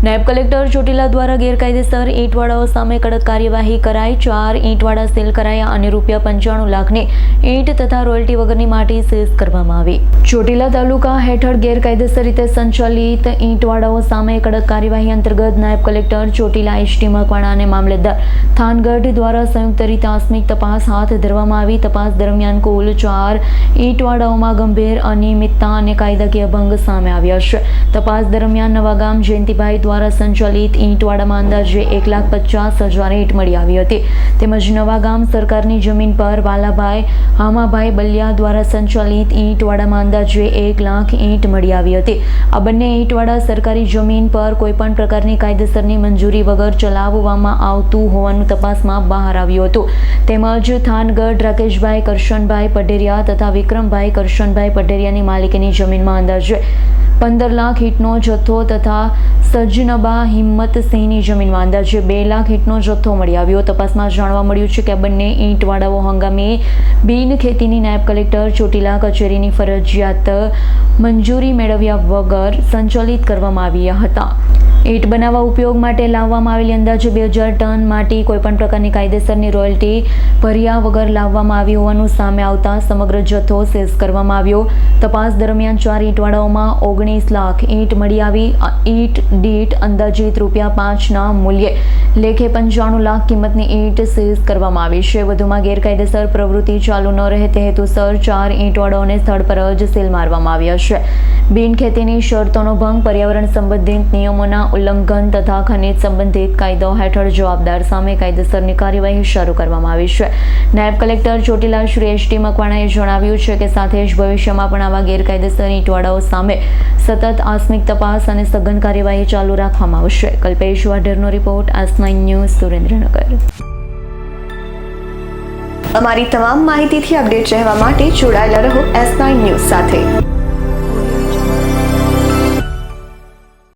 નાયબ કલેક્ટર ચોટીલા દ્વારા ગેરકાયદેસર ઈંટવાળાઓ સામે કડક કાર્યવાહી કરાઈ। 4 ઈંટવાળા સીલ કરાયા અને ₹95 લાખની ઈંટ તથા રોયલ્ટી વગરની માટી સીઝ કરવામાં આવી। ચોટીલા તાલુકા હેઠળ ગેરકાયદેસર રીતે સંચાલિત ઈંટવાળાઓ સામે કડક કાર્યવાહી અંતર્ગત નાયબ કલેક્ટર ચોટીલા એસટી મકવાણા અને મામલતદાર થાનગઢ દ્વારા સંયુક્ત રીતે આકસ્મિક તપાસ હાથ ધરવામાં આવી। તપાસ દરમિયાન કુલ 4 ઈંટવાળાઓમાં ગંભીર અનિયમિતતા અને કાયદાકીય ભંગ સામે આવ્યા છે। તપાસ દરમિયાન નવાગામ જયંતિભાઈ દ્વારા સંચાલિત ઈંટવાડામાં અંદાજે 1,50,000 ઈંટ મળી આવી હતી। તેમજ નવાગામ સરકારની જમીન પર વાલાભાઈ હામાભાઈ બલિયા દ્વારા સંચાલિત ઈંટવાડામાં અંદાજે 1 લાખ ઈંટ મળી આવી હતી। આ બંને ઈંટવાડા સરકારી જમીન પર કોઈપણ પ્રકારની કાયદેસરની મંજૂરી વગર ચલાવવામાં આવતું હોવાનું તપાસમાં બહાર આવ્યું હતું। તેમજ થાનગઢ રાકેશભાઈ કરશનભાઈ પઢેરિયા તથા વિક્રમભાઈ કરશનભાઈ પઢેરિયાની માલિકીની જમીનમાં અંદાજે 15 લાખ ઈંટનો જથ્થો તથા સજનબા હિંમતસિંહની જમીનમાં અંદાજે 2 લાખ ઈંટનો જથ્થો મળી આવ્યો। તપાસમાં જાણવા મળ્યું છે કે આ બંને ઈંટવાડાઓ હંગામી બિન ખેતીની નાયબ કલેક્ટર ચોટીલા કચેરીની ફરજિયાત મંજૂરી મેળવ્યા વગર સંચાલિત કરવામાં આવ્યા હતા। ઈંટ બનાવવા ઉપયોગ માટે લાવવામાં આવેલી અંદાજે 2000 ટન માટી કોઈપણ પ્રકારની કાયદેસરની રોયલ્ટી ભર્યા વગર લાવવામાં આવી હોવાનું સામે આવતા સમગ્ર જથ્થો સીઝ કરવામાં આવ્યો। તપાસ દરમિયાન 4 ઈંટવાડાઓમાં 19 લાખ ઈંટ મળી આવી। ઈંટ દીઠ અંદાજિત ₹5ના મૂલ્યે લેખે 95 લાખ કિંમતની ઈંટ સીઝ કરવામાં આવી છે। વધુમાં ગેરકાયદેસર પ્રવૃત્તિ ચાલુ ન રહે તે હેતુસર 4 ઈંટવાડાઓને સ્થળ પર જ સીલ મારવામાં આવ્યા છે। બિન ખેતીની શરતોનો ભંગ, પર્યાવરણ સંબંધિત નિયમોના ઉલ્લંઘન તથા ખનિજ સંબંધિત કાયદાઓ હેઠળ જવાબદાર સામે કાયદેસરની કાર્યવાહી શરૂ કરવામાં આવી છે। નાયબ કલેક્ટર ચોટીલા શ્રી એસટી મકવાણાએ જણાવ્યું છે કે સાથે જ ભવિષ્યમાં પણ આવા ગેરકાયદેસર ઈંટવાડાઓ સામે સતત આકસ્મિક તપાસ અને સઘન કાર્યવાહી ચાલુ રાખવામાં આવશે। કલ્પેશ વાઢેરનો રિપોર્ટ, S9 ન્યૂઝ, સુરેન્દ્રનગર। અમારી તમામ માહિતીથી અપડેટ રહેવા માટે જોડાયેલા રહો S9 ન્યૂઝ સાથે।